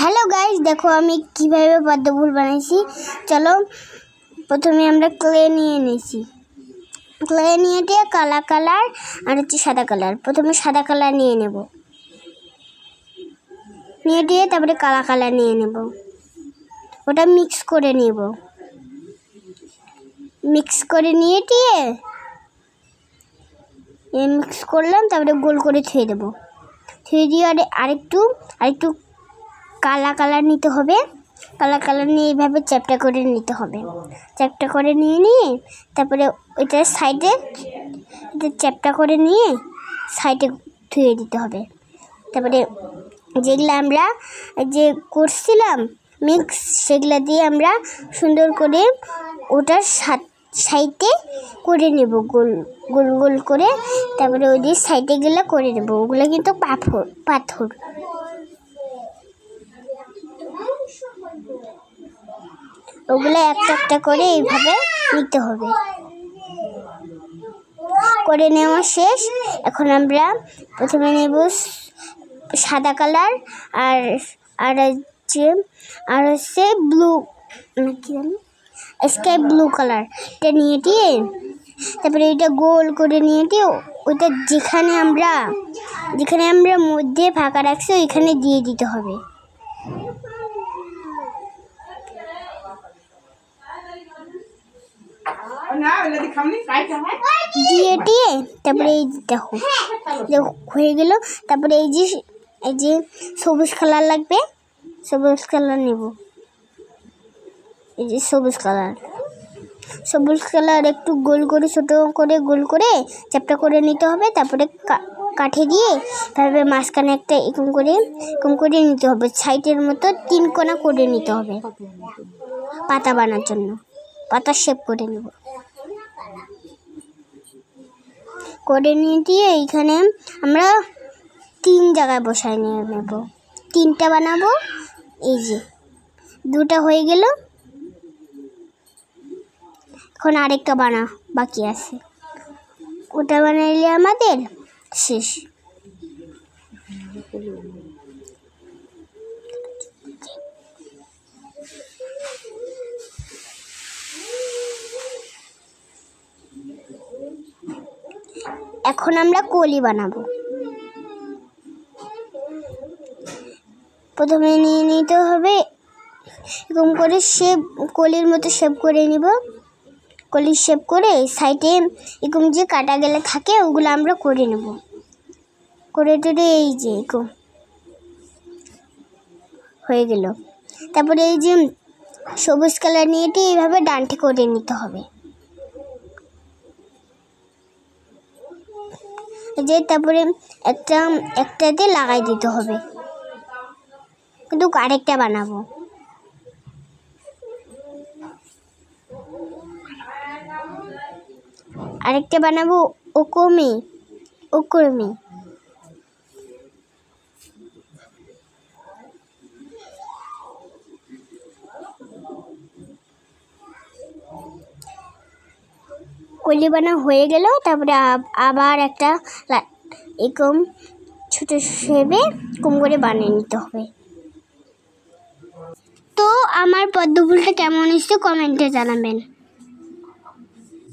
Hello guys, দেখো আমি কিভাবে পদ্ম ফুল বানাইছি। চলো, প্রথমে আমরা ক্লে নিয়ে নিয়েছি। ক্লে নিয়ে দিয়ে কালা কালার আর সাদা কালার। প্রথমে সাদা কালার নিয়ে নেব, নিয়ে দিয়ে তারপরে কালা কালার নিয়ে নেব। ওটা মিক্স করে নেব। মিক্স করে নিয়ে দিয়ে মিক্স করলাম, তারপরে গোল করে থুয়ে দেবো। থুয়ে দিয়ে আরেকটু কালা কালার নিতে হবে। কালা কালার নিয়ে এইভাবে চ্যাপটা করে নিতে হবে। চ্যাপটা করে নিয়ে তারপরে ওইটার সাইডে চ্যাপটা করে নিয়ে সাইডে ধুয়ে দিতে হবে। তারপরে যেগুলো আমরা যে করছিলাম মিক্স, সেগুলো দিয়ে আমরা সুন্দর করে ওটার সাইডে করে নেব, গোল গোল গোল করে। তারপরে ওই দিয়ে সাইডে গেলে করে নেব। ওগুলো কিন্তু পাথর। ওগুলো একটা একটা করে এইভাবে নিতে হবে। করে নেওয়া শেষ। এখন আমরা প্রথমে নেব সাদা কালার আর হচ্ছে ব্লু, কি জানি, স্কাই ব্লু কালার। এটা নিয়ে দিয়ে তারপরে এটা গোল করে নিয়ে দিয়ে ওইটা যেখানে আমরা মধ্যে ফাঁকা রাখছি ওইখানে দিয়ে দিতে হবে। দিয়ে তারপরে এই দেখো হয়ে গেল। তারপরে এই যে সবুজ কালার লাগবে, সবুজ কালার নেব। এই যে সবুজ কালার একটু গোল করে ছোট করে গোল করে চ্যাপটা করে নিতে হবে। তারপরে কাঠে দিয়ে তারপরে মাঝখানে একটা এরকম করে নিতে হবে। সাইডের মতো 3 কোণা করে নিতে হবে পাতা বানার জন্য। পাতা শেপ করে নেব। করে নিয়ে দিয়ে এইখানে আমরা 3 জায়গায় বসায় নিয়ে নেব। 3টা বানাবো। এই যে 2টা হয়ে গেল। এখন আরেকটা বাকি আছে। ওটা বানাইলে আমাদের শেষ। এখন আমরা কলি বানাবো। প্রথমে নিয়ে নিতে হবে এরকম করে কলির মতো শেপ করে নিব। কলির শেপ করে সাইডে এরকম যে কাটা গেলে থাকে ওগুলো আমরা করে নেব। করে এই যে এরকম হয়ে গেল। তারপরে এই যে সবুজ কালার নিয়ে এইভাবে ডান্টি করে নিতে হবে। যে তারপরে একটাতে লাগাই দিতে হবে। কিন্তু আরেকটা বানাবো। ওকমে কলি বানা হয়ে গেল। তারপরে আবার একটা এরকম ছোট শেপে কম করে বানিয়ে নিতে হবে। তো আমার পদ্ম ফুলটা কেমন হয়েছে কমেন্টে জানাবেন।